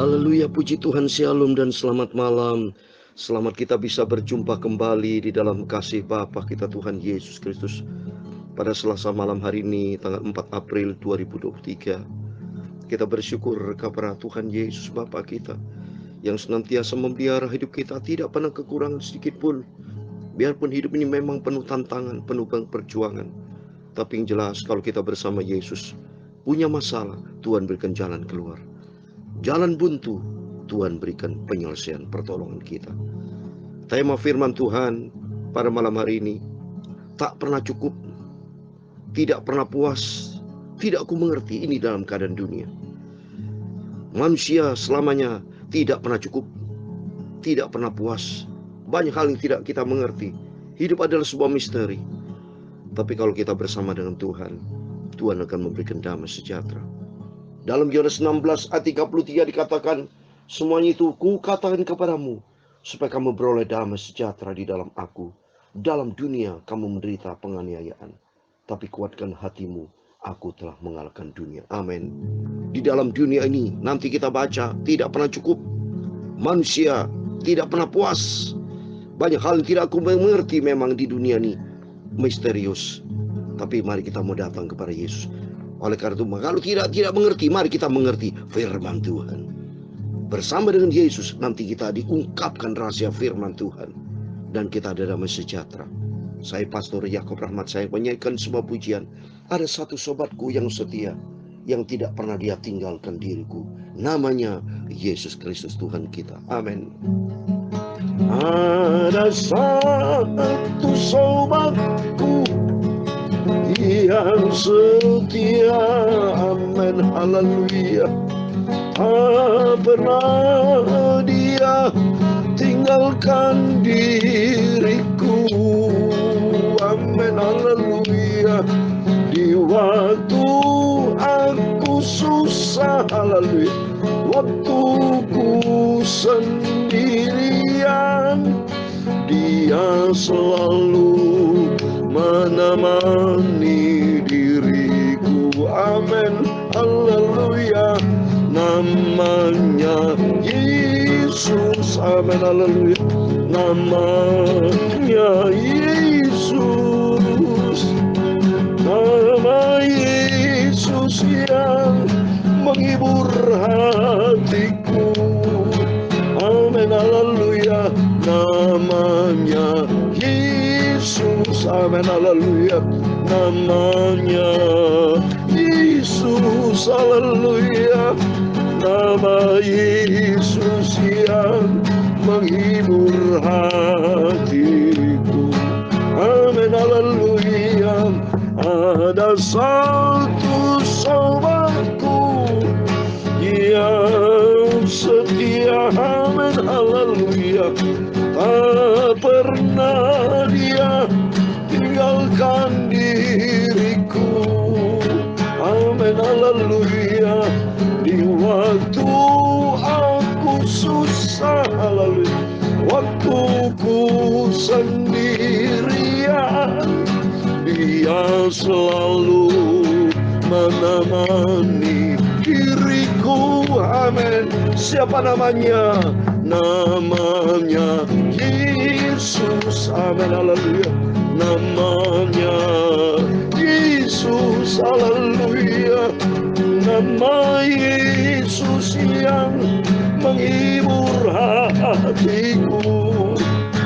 Haleluya, puji Tuhan, shalom dan selamat malam. Selamat kita bisa berjumpa kembali di dalam kasih Bapa kita Tuhan Yesus Kristus pada Selasa malam hari ini, tanggal 4 April 2023. Kita bersyukur kepada Tuhan Yesus Bapa kita yang senantiasa memelihara hidup kita, tidak pernah kekurangan sedikit pun. Biarpun hidup ini memang penuh tantangan, penuh perjuangan, tapi yang jelas kalau kita bersama Yesus punya masalah, Tuhan berikan jalan keluar. Jalan buntu, Tuhan berikan penyelesaian pertolongan kita. Tema firman Tuhan pada malam hari ini, tak pernah cukup, tidak pernah puas, tidak aku mengerti ini dalam keadaan dunia. Manusia selamanya tidak pernah cukup, tidak pernah puas. Banyak hal yang tidak kita mengerti. Hidup adalah sebuah misteri. Tapi kalau kita bersama dengan Tuhan, Tuhan akan memberikan damai sejahtera. Dalam Yohanes 16 ayat 33 dikatakan, semuanya itu kukatakan kepadamu, supaya kamu beroleh damai sejahtera di dalam aku. Dalam dunia kamu menderita penganiayaan, tapi kuatkan hatimu, aku telah mengalahkan dunia. Amin. Di dalam dunia ini, nanti kita baca, tidak pernah cukup. Manusia tidak pernah puas. Banyak hal yang tidak aku mengerti memang di dunia ini. Misterius. Tapi mari kita mau datang kepada Yesus. Oleh karena itu, kalau tidak mengerti, mari kita mengerti firman Tuhan. Bersama dengan Yesus, nanti kita diungkapkan rahasia firman Tuhan. Dan kita ada damai sejahtera. Saya Pastor Yakob Rahmat, saya menyanyikan sebuah pujian. Ada satu sobatku yang setia, yang tidak pernah dia tinggalkan diriku. Namanya Yesus Kristus Tuhan kita. Amin. Ada satu sobatku yang setia, amin, haleluya. Tak pernah dia tinggalkan diriku, amin, haleluya. Di waktu aku susah, haleluya, waktu ku sendirian, dia selalu menemani diriku, amin, haleluya. Namanya Yesus, amin, haleluya. Namanya Yesus, nama Yesus yang menghibur hatiku, amin, haleluya. Namanya Yesus, amin, haleluya. Namanya Yesus, haleluya. Nama Yesus yang menghibur hatiku, amin, haleluya. Ada satu sobatku yang setia, amin, haleluya. Tak pernah dia tinggalkan diriku, amin, haleluya. Di waktu aku susah, haleluya, waktu ku sendirian, dia selalu menemani diriku, amin. Siapa namanya? Namanya Yesus, amin, haleluya. Namanya Yesus, haleluya. Nama Yesus yang menghibur hatiku,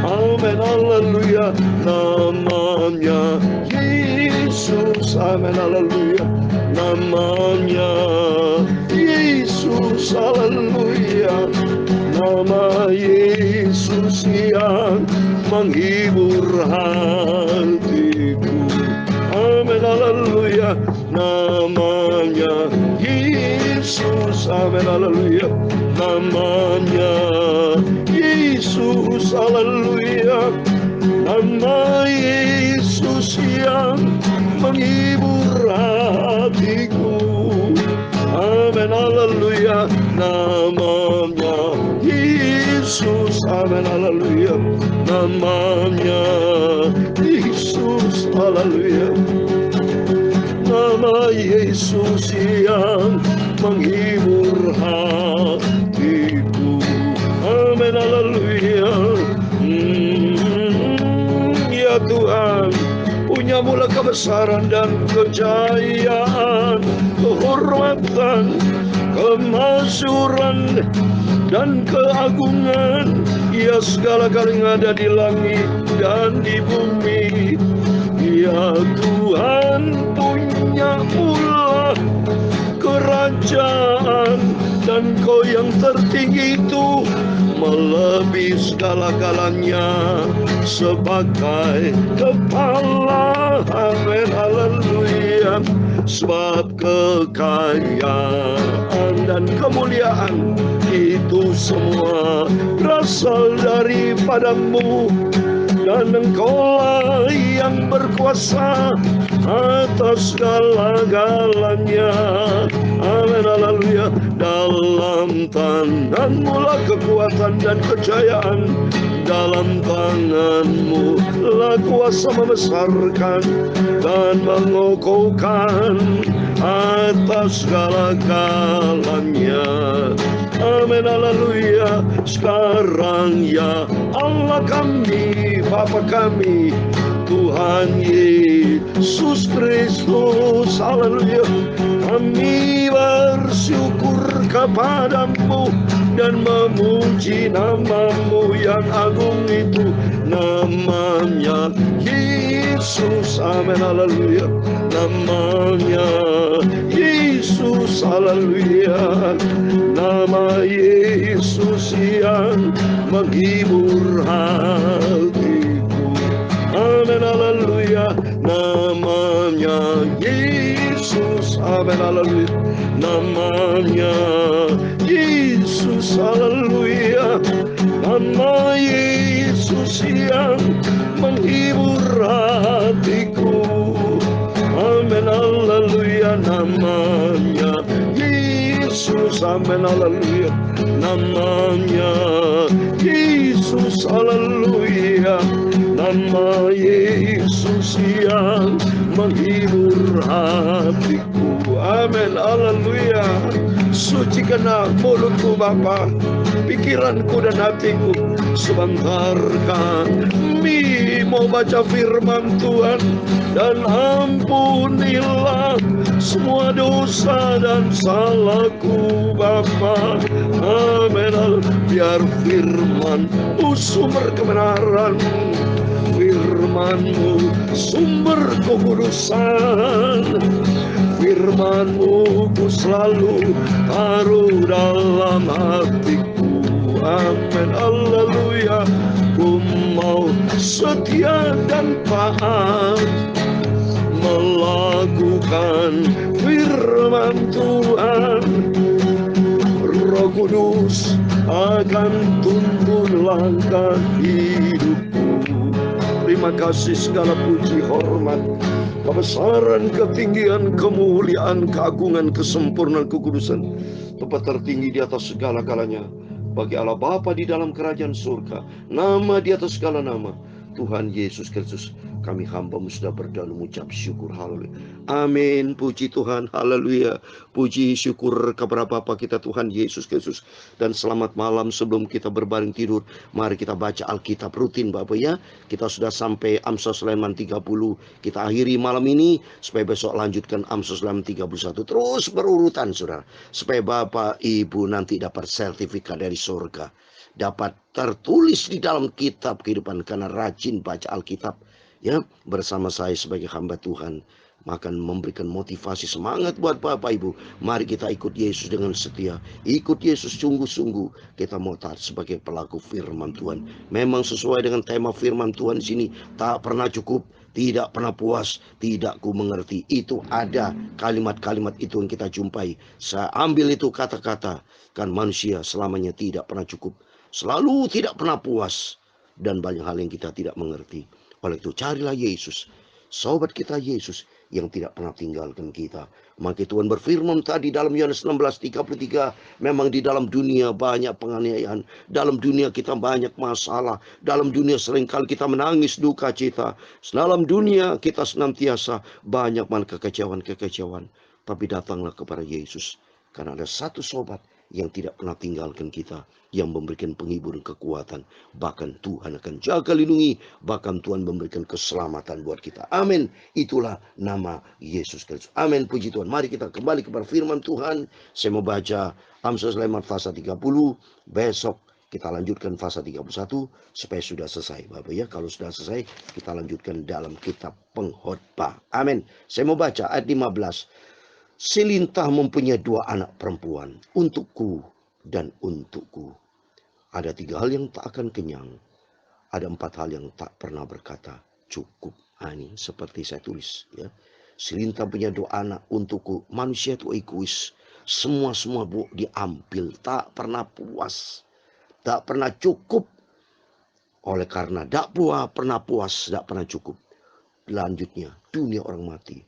amin, haleluya. Namanya Yesus, amin, haleluya. Namanya Yesus, haleluya. Nama Yesus yang menghibur hatiku, amin, haleluya. Namanya Yesus, amin, haleluya. Namanya Yesus, haleluya. Nama Yesus yang menghibur hatiku, amin, haleluya. Namanya Yesus, amin, haleluya. Namanya Yesus, haleluya. Nama Yesus yang menghibur hati kebesaran dan kejayaan, kehormatan, kemasyhuran, dan keagungan, ya segala-gala yang ada di langit dan di bumi. Ya Tuhan, punya pula kerajaan, dan Kau yang tertinggi itu melebihi segala-galanya sebagai kepala. Amin, haleluya. Sebab kekayaan dan kemuliaan itu semua berasal daripada-Mu, dan Engkaulah yang berkuasa atas segala-galanya. Amin, haleluya. Dalam tangan-Mu lah kekuatan dan kejayaan, dalam tangan-Mu lah kuasa membesarkan dan mengokohkan atas segala-galanya. Amin, haleluya. Sekarang ya Allah kami, Bapa kami, Tuhan Yesus Kristus, haleluya, kami bersyukur kepada-Mu dan memuji nama-Mu yang agung itu, namanya Yesus. Amin, haleluya. Namanya Yesus, haleluya. Nama Yesus yang menghibur hatiku. Amin, haleluya. Namanya Yesus. Amin, haleluya. Namanya Yesus, haleluya. Nama Yesus yang menghibur hatiku. Amin, haleluya. Namanya Yesus. Amin, haleluya. Namanya Yesus, haleluya. Nama Yesus yang menghibur hatiku. Amin, haleluya. Sucikanlah mulutku Bapa, pikiranku dan hatiku. Sebentar kami mau baca firman Tuhan, dan ampunilah semua dosa dan salahku Bapa. Amin. Biar firman-Mu sumber kebenaran, firman-Mu sumber kekudusan, firman-Mu ku selalu taruh dalam hatiku. Amin, haleluya. Ku mau setia dan taat melakukan firman Tuhan. Roh Kudus akan tuntun langkah hidupku. Terima kasih, segala puji, hormat, kebesaran, ketinggian, kemuliaan, keagungan, kesempurnaan, kekudusan, tempat tertinggi di atas segala-galanya bagi Allah Bapa di dalam kerajaan surga. Nama di atas segala nama, Tuhan Yesus Kristus. Kami hamba-Mu sudah berdoa mengucap syukur, haleluya. Amin, puji Tuhan, haleluya. Puji syukur kepada Bapa kita Tuhan Yesus Kristus. Dan selamat malam. Sebelum kita berbaring tidur, mari kita baca Alkitab rutin Bapak ya. Kita sudah sampai Amsal Sulaiman 30. Kita akhiri malam ini supaya besok lanjutkan Amsal Sulaiman 31. Terus berurutan saudara, supaya Bapak Ibu nanti dapat sertifikat dari surga, dapat tertulis di dalam kitab kehidupan karena rajin baca Alkitab ya. Bersama saya sebagai hamba Tuhan akan memberikan motivasi, semangat buat Bapak Ibu. Mari kita ikut Yesus dengan setia, ikut Yesus sungguh-sungguh. Kita mau taat sebagai pelaku firman Tuhan. Memang sesuai dengan tema firman Tuhan di sini, tak pernah cukup, tidak pernah puas, tidak ku mengerti. Itu ada kalimat-kalimat itu yang kita jumpai. Saya ambil itu kata-kata, kan manusia selamanya tidak pernah cukup, selalu tidak pernah puas, dan banyak hal yang kita tidak mengerti. Oleh itu carilah Yesus, sobat kita Yesus yang tidak pernah tinggalkan kita. Maka Tuhan berfirman tadi dalam Yohanes 16:33, memang di dalam dunia banyak penganiayaan, dalam dunia kita banyak masalah, dalam dunia seringkali kita menangis duka cita, dalam dunia kita senantiasa banyak kekecewaan. Tapi datanglah kepada Yesus, karena ada satu sobat yang tidak pernah tinggalkan kita, yang memberikan penghibur dan kekuatan. Bahkan Tuhan akan jaga lindungi, bahkan Tuhan memberikan keselamatan buat kita. Amin. Itulah nama Yesus Kristus. Amin, puji Tuhan. Mari kita kembali kepada firman Tuhan. Saya mau baca Amsal Sulaiman pasal 30. Besok kita lanjutkan pasal 31 supaya sudah selesai. Bapak ya, kalau sudah selesai kita lanjutkan dalam kitab Pengkhotbah. Amin. Saya mau baca ayat 15. Selintah mempunyai 2 anak perempuan, untukku dan untukku. Ada 3 hal yang tak akan kenyang. Ada 4 hal yang tak pernah berkata cukup. Ini seperti saya tulis ya. Selintah punya 2 anak untukku. Manusia itu egois. Semua diambil. Tak pernah puas. Tak pernah cukup. Oleh karena tak pernah puas, tak pernah cukup. Lanjutnya, dunia orang mati.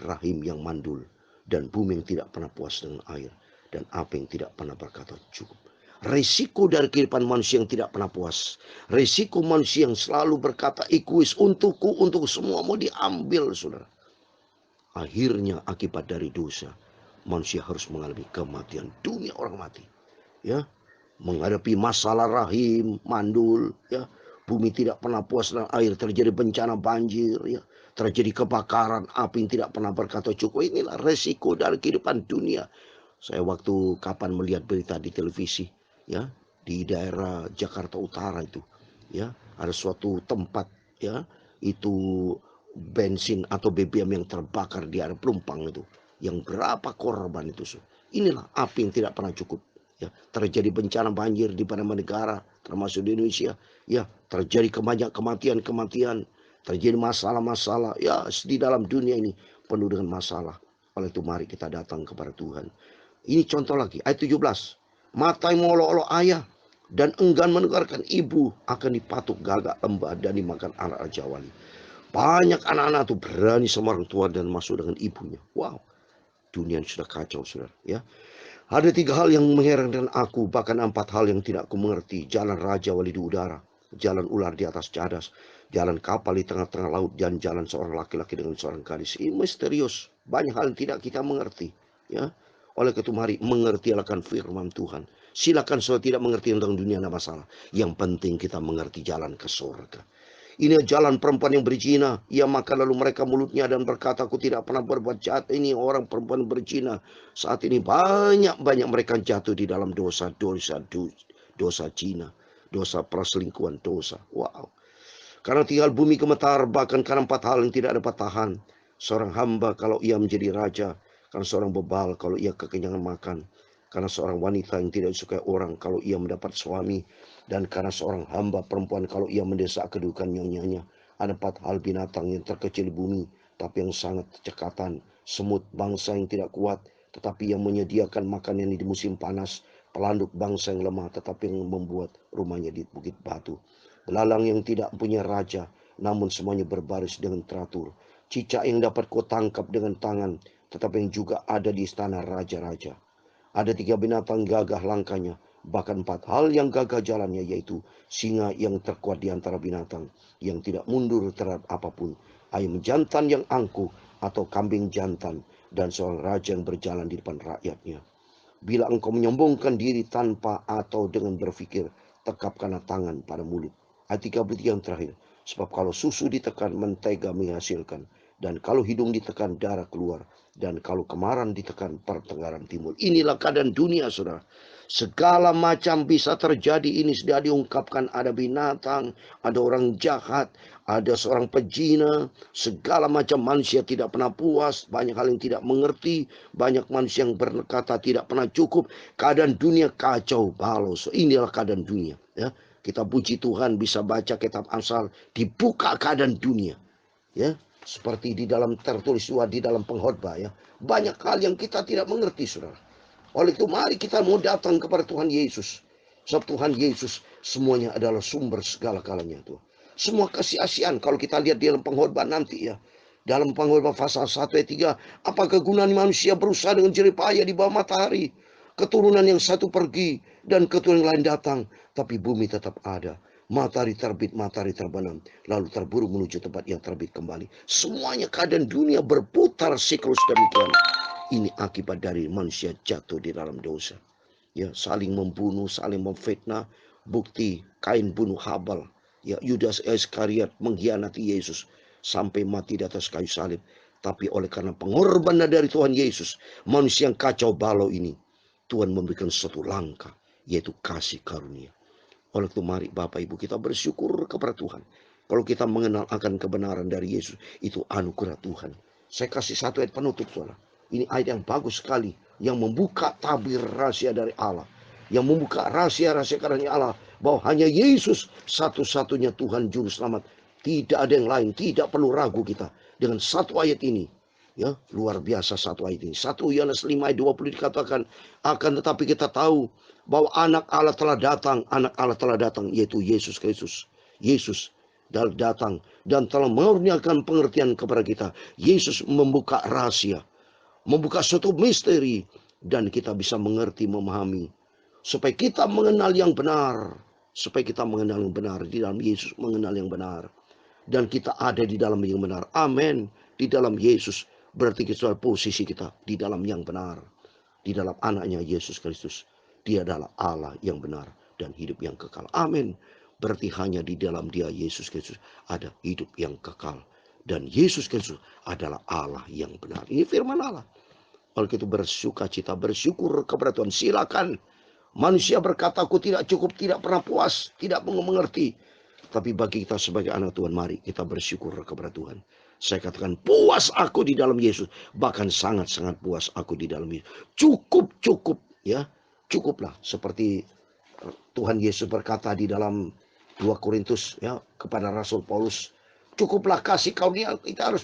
Rahim yang mandul. Dan bumi yang tidak pernah puas dengan air. Dan apa yang tidak pernah berkata cukup. Resiko dari kehidupan manusia yang tidak pernah puas. Resiko manusia yang selalu berkata egois, untukku, untuk semua mau diambil, saudara. Akhirnya akibat dari dosa, manusia harus mengalami kematian. Dunia orang mati. Ya, menghadapi masalah rahim, mandul, ya. Bumi tidak pernah puas dengan air, terjadi bencana banjir, ya. Terjadi kebakaran, api yang tidak pernah berkata cukup. Inilah resiko dari kehidupan dunia. Saya waktu kapan melihat berita di televisi, ya, di daerah Jakarta Utara itu, ya, ada suatu tempat, ya, itu bensin atau BBM yang terbakar di area Pelumpang itu, yang berapa korban itu. Inilah api yang tidak pernah cukup. Ya, terjadi bencana banjir di beberapa negara, termasuk di Indonesia. Ya, terjadi banyak kematian, terjadi masalah-masalah. Ya, di dalam dunia ini penuh dengan masalah. Oleh itu mari kita datang kepada Tuhan. Ini contoh lagi, ayat 17. Mata yang mengolok-olok ayah dan enggan mendengarkan ibu akan dipatuk gagak lembah dan dimakan anak Raja Wali. Banyak anak-anak itu berani sama orang tua dan masuk dengan ibunya. Wow, dunia sudah kacau, saudara. Ya, ada 3 hal yang mengherankan aku, bahkan 4 hal yang tidak aku mengerti. Jalan Raja Wali di udara, jalan ular di atas cadas, jalan kapal di tengah-tengah laut, dan jalan seorang laki-laki dengan seorang gadis. Ini misterius. Banyak hal yang tidak kita mengerti. Ya, oleh itu mari mengerti akan firman Tuhan. Silakan saudara tidak mengerti tentang dunia, tidak masalah. Yang penting kita mengerti jalan ke surga. Ini jalan perempuan yang berzina. Ia makan lalu mereka mulutnya dan berkata, aku tidak pernah berbuat jahat. Ini orang perempuan berzina. Saat ini banyak mereka jatuh di dalam dosa zina, dosa perselingkuhan, dosa. Wow. Karena tinggal bumi gemetar, bahkan karena 4 hal yang tidak dapat tahan. Seorang hamba kalau ia menjadi raja, karena seorang bebal kalau ia kekenyangan makan, karena seorang wanita yang tidak disukai orang kalau ia mendapat suami, dan karena seorang hamba perempuan kalau ia mendesak kedudukan nyonyanya. Ada 4 hal binatang yang terkecil di bumi, tapi yang sangat cekatan. Semut, bangsa yang tidak kuat, tetapi yang menyediakan makanan di musim panas. Pelanduk, bangsa yang lemah, tetapi yang membuat rumahnya di bukit batu. Belalang yang tidak punya raja, namun semuanya berbaris dengan teratur. Cicak yang dapat kau tangkap dengan tangan, tetapi yang juga ada di istana raja-raja. Ada 3 binatang gagah langkahnya, bahkan 4 hal yang gagah jalannya, yaitu singa yang terkuat di antara binatang, yang tidak mundur terhadap apapun, ayam jantan yang angkuh, atau kambing jantan, dan seorang raja yang berjalan di depan rakyatnya. Bila engkau menyombongkan diri tanpa atau dengan berpikir, tekapkanlah tangan pada mulut. Ayat 33 yang terakhir. Sebab kalau susu ditekan, mentega menghasilkan. Dan kalau hidung ditekan, darah keluar. Dan kalau kemarahan ditekan, pertengkaran timbul. Inilah keadaan dunia, saudara. Segala macam bisa terjadi. Ini sudah diungkapkan. Ada binatang, ada orang jahat, ada seorang pezina. Segala macam manusia tidak pernah puas. Banyak hal yang tidak mengerti. Banyak manusia yang berkata tidak pernah cukup. Keadaan dunia kacau balau. So, inilah keadaan dunia. Ya, kita puji Tuhan bisa baca kitab Amsal, dibuka keadaan dunia. Ya, seperti di dalam tertulis di dalam Pengkhotbah, ya. Banyak hal yang kita tidak mengerti, saudara. Oleh itu mari kita mau datang kepada Tuhan Yesus. Sebab Tuhan Yesus semuanya adalah sumber segala-galanya, Tuhan. Semua kesia-siaan kalau kita lihat di dalam Pengkhotbah nanti, ya. Dalam Pengkhotbah pasal 1 ayat 3, apakah gunanya manusia berusaha dengan jerih payah di bawah matahari? Keturunan yang satu pergi dan keturunan yang lain datang, tapi bumi tetap ada. Matahari terbit, matahari terbenam, lalu terburu menuju tempat yang terbit kembali. Semuanya keadaan dunia berputar siklus demikian. Ini akibat dari manusia jatuh di dalam dosa. ya, saling membunuh, saling memfitnah. Bukti Kain bunuh Habal, ya, Yudas Iskariot mengkhianati Yesus sampai mati di atas kayu salib. Tapi oleh karena pengorbanan dari Tuhan Yesus, manusia yang kacau balau ini, Tuhan memberikan satu langkah, yaitu kasih karunia. Oleh itu mari Bapak Ibu kita bersyukur kepada Tuhan. Kalau kita mengenal akan kebenaran dari Yesus, itu anugerah Tuhan. Saya kasih satu ayat penutup, saudara. Ini ayat yang bagus sekali, yang membuka tabir rahasia dari Allah, yang membuka rahasia-rahasia karunia Allah, bahwa hanya Yesus satu-satunya Tuhan Juru Selamat. Tidak ada yang lain, tidak perlu ragu kita. Dengan satu ayat ini, ya, luar biasa satu ayat ini. 1 Yohanes 5 ayat 20 dikatakan, akan tetapi kita tahu bahwa anak Allah telah datang, yaitu Yesus Kristus. Yesus datang dan telah mengurniakan pengertian kepada kita. Yesus membuka rahasia, membuka suatu misteri, dan kita bisa mengerti, memahami, supaya kita mengenal yang benar. Supaya kita mengenal yang benar, di dalam Yesus mengenal yang benar. Dan kita ada di dalam yang benar. Amin. Di dalam Yesus, berarti kita posisi kita di dalam yang benar. Di dalam anaknya Yesus Kristus. Dia adalah Allah yang benar dan hidup yang kekal. Amin. Berarti hanya di dalam Dia, Yesus Kristus, ada hidup yang kekal. Dan Yesus Kristus adalah Allah yang benar. Ini firman Allah. Kalau kita bersuka cita, bersyukur kepada Tuhan, silakan. Manusia berkata, aku tidak cukup, tidak pernah puas, tidak mengerti. Tapi bagi kita sebagai anak Tuhan, mari kita bersyukur kepada Tuhan. Saya katakan, puas aku di dalam Yesus. Bahkan sangat-sangat puas aku di dalam Yesus. Cukup, ya. Cukuplah, seperti Tuhan Yesus berkata di dalam 2 Korintus, ya, kepada Rasul Paulus, cukuplah kasih karunia. Kita harus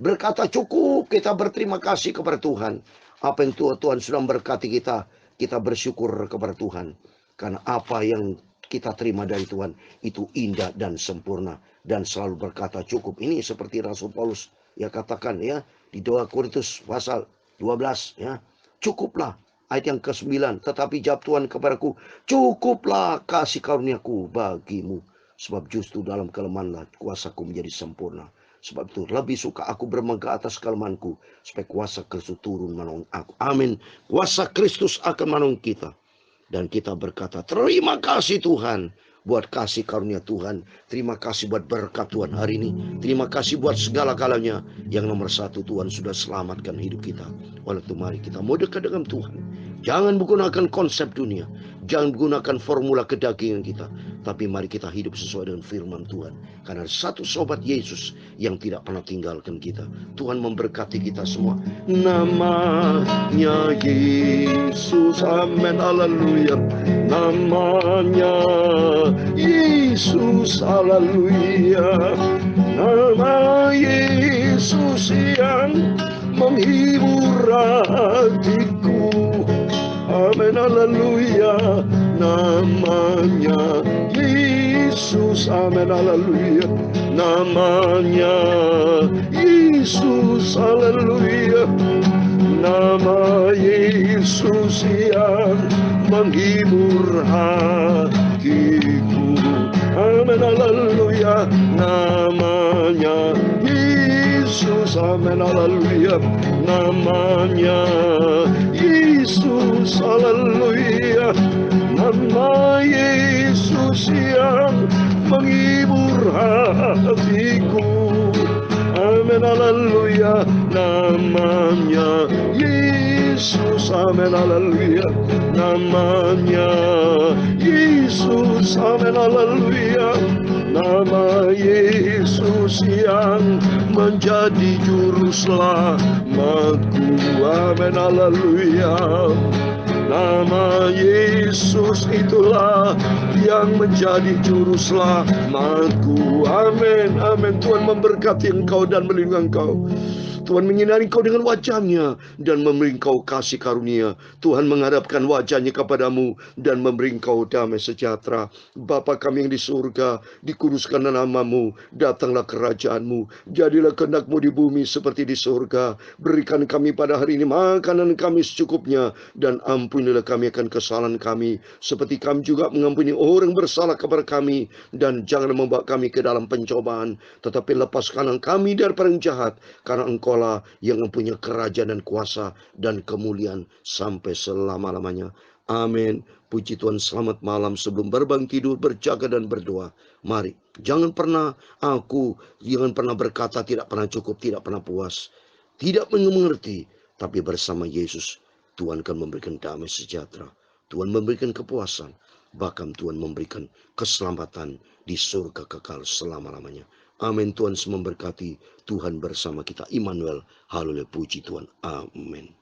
berkata cukup. Kita berterima kasih kepada Tuhan. Apa yang Tuhan sudah memberkati kita, kita bersyukur kepada Tuhan. Karena apa yang kita terima dari Tuhan itu indah dan sempurna, dan selalu berkata cukup. Ini seperti Rasul Paulus ya katakan, ya, di 2 Korintus pasal 12, ya, cukuplah. Ayat yang ke-9, tetapi jawab Tuhan kepadaku, cukuplah kasih karuniaku bagimu, sebab justru dalam kelemahanlah kuasaku menjadi sempurna. Sebab itu lebih suka aku bermegah atas kelemahanku, supaya kuasa Kristus turun menolong aku. Amin. Kuasa Kristus akan menolong kita. Dan kita berkata, terima kasih Tuhan buat kasih karunia Tuhan. Terima kasih buat berkat Tuhan hari ini. Terima kasih buat segala-galanya. Yang nomor satu, Tuhan sudah selamatkan hidup kita. Oleh itu mari kita mau dekat dengan Tuhan. Jangan menggunakan konsep dunia. Jangan menggunakan formula kedagingan kita. Tapi mari kita hidup sesuai dengan firman Tuhan. Karena satu sobat Yesus yang tidak pernah tinggalkan kita. Tuhan memberkati kita semua. Namanya Yesus. Amin. Haleluya. Namanya Yesus. Haleluya. Nama Yesus yang menghibur hatiku. Amin, haleluya. Namanya Yesus. Amin, haleluya. Namanya Yesus. Haleluya. Nama Yesus yang menghibur hatiku. Amin, haleluya. Namanya Yesus. Amin, haleluya. Namanya Yesus. Haleluya. Nama Yesus yang menghibur hatiku. Amin, haleluya. Namanya Yesus. Amin, haleluya. Namanya Yesus. Amin, haleluya. Nama Yesus yang menjadi juru selamatku. Amin, haleluya. Nama Yesus itulah yang menjadi juru selamatku. Amin, amin. Tuhan memberkati engkau dan melindungi engkau. Tuhan menyinari engkau dengan wajah-Nya dan memberi engkau kasih karunia. Tuhan menghadapkan wajah-Nya kepadamu dan memberi engkau damai sejahtera. Bapa kami yang di surga, dikuduskanlah nama-Mu, datanglah kerajaan-Mu, jadilah kehendak-Mu di bumi seperti di surga. Berikan kami pada hari ini makanan kami secukupnya, dan ampunilah kami akan kesalahan kami, seperti kami juga mengampuni orang bersalah kepada kami. Dan jangan membawa kami ke dalam pencobaan, tetapi lepaskanlah kami daripada yang jahat, karena Engkau lah yang mempunyai kerajaan dan kuasa dan kemuliaan sampai selama-lamanya. Amin. Puji Tuhan, selamat malam. Sebelum berbang tidur, berjaga dan berdoa. Mari, jangan pernah berkata tidak pernah cukup, tidak pernah puas, tidak mengerti. Tapi bersama Yesus, Tuhan akan memberikan damai sejahtera. Tuhan memberikan kepuasan. Bahkan Tuhan memberikan keselamatan di surga kekal selama-lamanya. Amin. Tuhan memberkati. Tuhan bersama kita. Immanuel. Haleluya. Puji Tuhan. Amin.